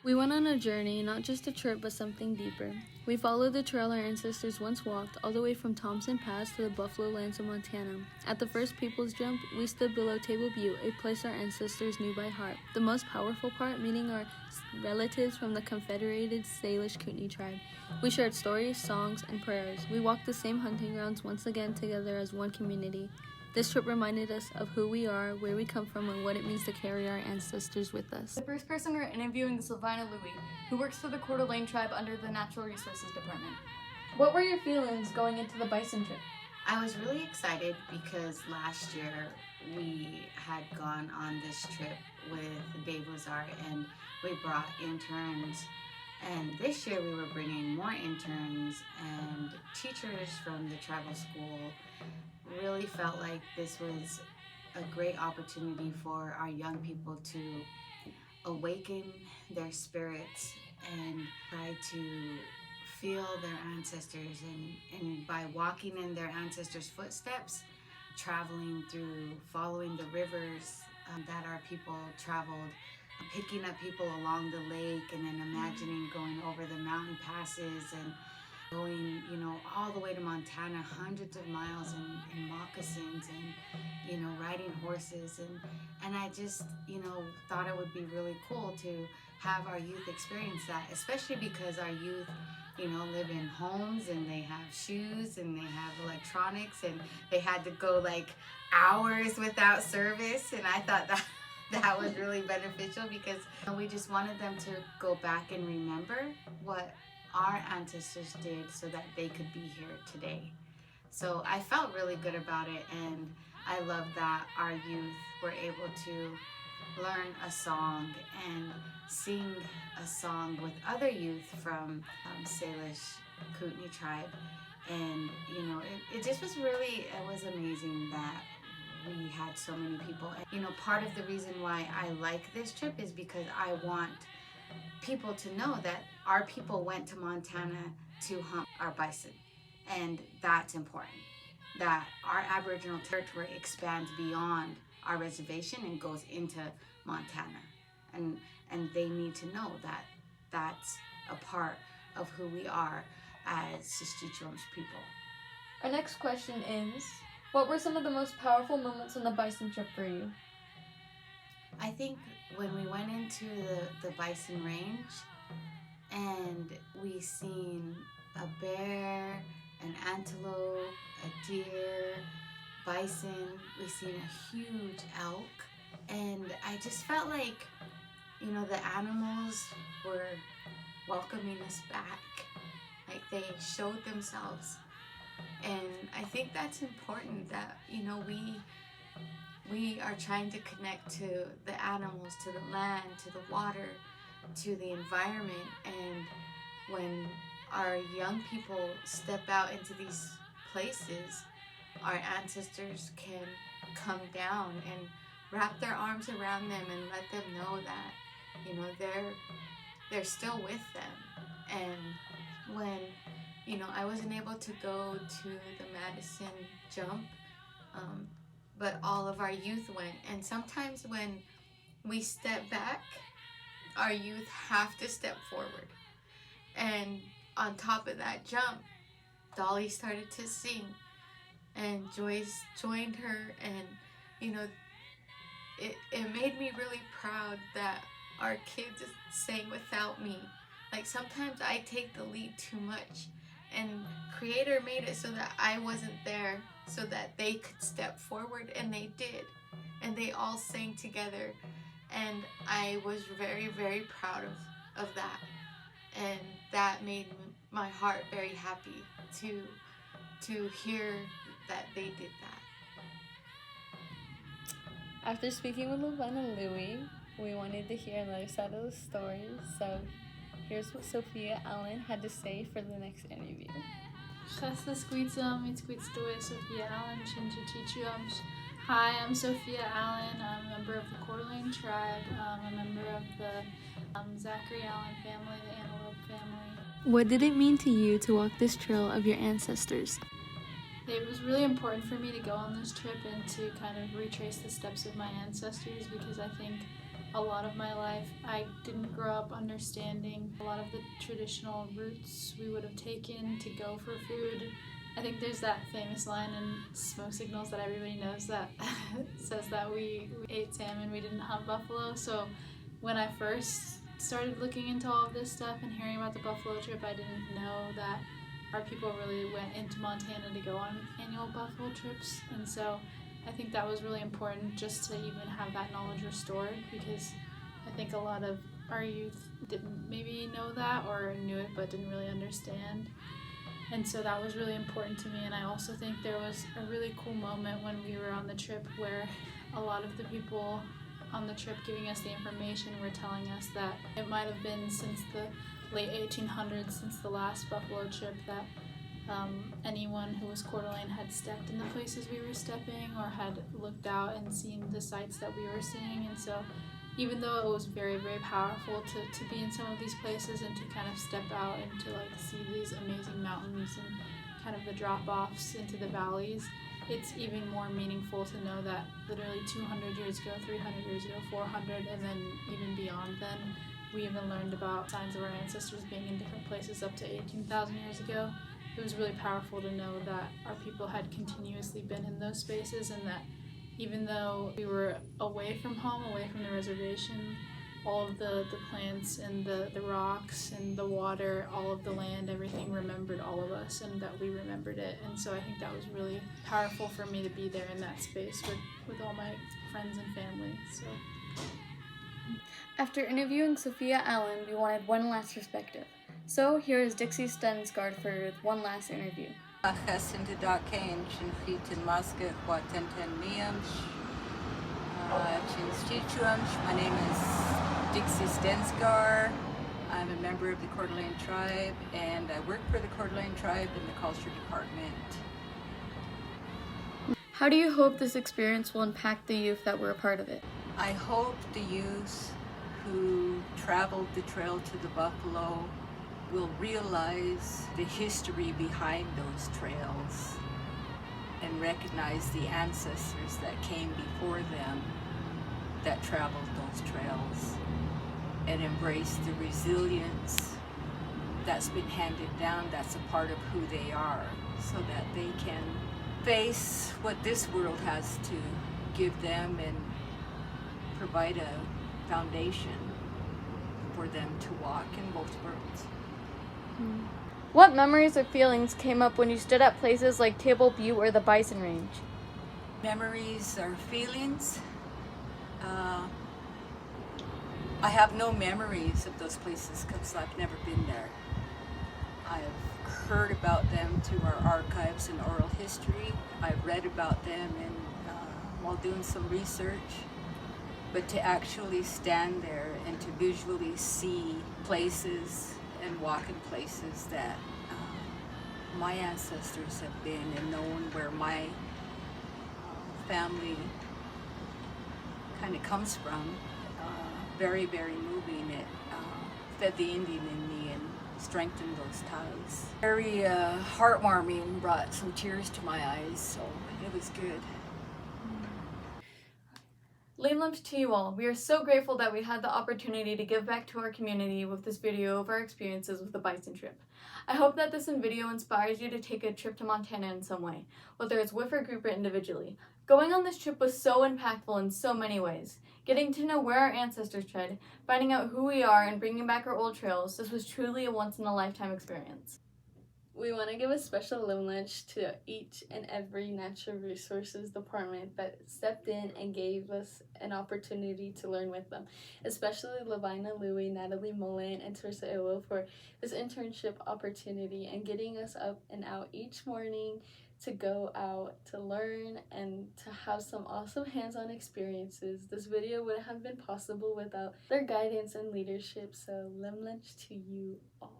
We went on a journey, not just a trip, but something deeper. We followed the trail our ancestors once walked, all the way from Thompson Pass to the Buffalo Lands of Montana. At the first People's Jump, we stood below Table Butte, a place our ancestors knew by heart. The most powerful part, meeting our relatives from the Confederated Salish Kootenai tribe. We shared stories, songs, and prayers. We walked the same hunting grounds once again together as one community. This trip reminded us of who we are, where we come from, and what it means to carry our ancestors with us. The first person we're interviewing is Alene Louie, who works for the Alene Tribe under the Natural Resources Department. What were your feelings going into the bison trip? I was really excited because last year we had gone on this trip with Dave Lazar and we brought interns. And this year we were bringing more interns and teachers from the tribal school. Really felt like this was a great opportunity for our young people to awaken their spirits and try to feel their ancestors, and by walking in their ancestors' footsteps, traveling through, following the rivers that our people traveled, picking up people along the lake, and then imagining going over the mountain passes and going, all the way to Montana, hundreds of miles in moccasins and, riding horses. And I just, thought it would be really cool to have our youth experience that, especially because our youth, live in homes and they have shoes and they have electronics and they had to go like hours without service. And I thought that was really beneficial because we just wanted them to go back and remember what our ancestors did so that they could be here today. So I felt really good about it, and I love that our youth were able to learn a song and sing a song with other youth from Salish Kootenai tribe. And it just was really, it was amazing that we had so many people. And, part of the reason why I like this trip is because I want people to know that our people went to Montana to hunt our bison, and that's important, that our Aboriginal territory expands beyond our reservation and goes into Montana, and they need to know that that's a part of who we are as Sistichum's people. Our next question is, what were some of the most powerful moments on the bison trip for you? I think when we went into the bison range and we seen a bear, an antelope, a deer, bison, we seen a huge elk, and I just felt like, the animals were welcoming us back, like they showed themselves. And I think that's important, that, we are trying to connect to the animals, to the land, to the water, to the environment. And when our young people step out into these places, our ancestors can come down and wrap their arms around them and let them know that, they're still with them. And when, I wasn't able to go to the Madison jump, but all of our youth went. And sometimes when we step back, our youth have to step forward. And on top of that jump, Dolly started to sing, and Joyce joined her, and it made me really proud that our kids sang without me. Like sometimes I take the lead too much, and Creator made it so that I wasn't there so that they could step forward, and they did, and they all sang together, and I was very, very proud of that, and that made my heart very happy to hear that they did that. After speaking with Alene and Louie, we wanted to hear another side of the story, so here's what Sophia Allen had to say for the next interview. Chesla Squeetsum, it's Squeetstoy, Sophia Allen, Chinchichichums. Hi, I'm Sophia Allen. I'm a member of the Coeur d'Alene Tribe. I'm a member of the Zachary Allen family, the Antelope family. What did it mean to you to walk this trail of your ancestors? It was really important for me to go on this trip and to kind of retrace the steps of my ancestors, because I think a lot of my life. I didn't grow up understanding a lot of the traditional routes we would have taken to go for food. I think there's that famous line in Smoke Signals that everybody knows that says that we ate salmon, we didn't hunt buffalo. So when I first started looking into all of this stuff and hearing about the buffalo trip, I didn't know that our people really went into Montana to go on annual buffalo trips. And so I think that was really important just to even have that knowledge restored, because I think a lot of our youth didn't maybe know that, or knew it but didn't really understand. And so that was really important to me. And I also think there was a really cool moment when we were on the trip where a lot of the people on the trip giving us the information were telling us that it might have been since the late 1800s, since the last buffalo trip, that anyone who was Coeur d'Alene had stepped in the places we were stepping, or had looked out and seen the sights that we were seeing. And so even though it was very, very powerful to be in some of these places and to kind of step out and to like see these amazing mountains and kind of the drop-offs into the valleys, it's even more meaningful to know that literally 200 years ago, 300 years ago, 400, and then even beyond then, we even learned about signs of our ancestors being in different places up to 18,000 years ago. It was really powerful to know that our people had continuously been in those spaces, and that even though we were away from home, away from the reservation, all of the plants and the rocks and the water, all of the land, everything remembered all of us, and that we remembered it. And so I think that was really powerful for me to be there in that space with all my friends and family. So After interviewing Sophia Allen, we wanted one last perspective. So here is Dixie Stensgaard for one last interview. My name is Dixie Stensgaard. I'm a member of the Coeur d'Alene Tribe, and I work for the Coeur d'Alene Tribe in the Culture Department. How do you hope this experience will impact the youth that were a part of it? I hope the youth who traveled the trail to the buffalo will realize the history behind those trails and recognize the ancestors that came before them that traveled those trails, and embrace the resilience that's been handed down, that's a part of who they are, so that they can face what this world has to give them and provide a foundation for them to walk in both worlds. What memories or feelings came up when you stood at places like Table Butte or the Bison Range? Memories or feelings? I have no memories of those places because I've never been there. I've heard about them through our archives and oral history. I've read about them while doing some research. But to actually stand there and to visually see places and walk in places that my ancestors have been, and known where my family kind of comes from, very, very moving. It fed the Indian in me and strengthened those ties. Very heartwarming, brought some tears to my eyes, so it was good. Lane lunch to you all. We are so grateful that we had the opportunity to give back to our community with this video of our experiences with the bison trip. I hope that this video inspires you to take a trip to Montana in some way, whether it's with a group or individually. Going on this trip was so impactful in so many ways. Getting to know where our ancestors tread, finding out who we are, and bringing back our old trails, this was truly a once-in-a-lifetime experience. We want to give a special limb lunch to each and every natural resources department that stepped in and gave us an opportunity to learn with them, especially Lavina Louie, Natalie Mullen, and Teresa Iwo for this internship opportunity and getting us up and out each morning to go out to learn and to have some awesome hands-on experiences. This video wouldn't have been possible without their guidance and leadership, so limb lunch to you all.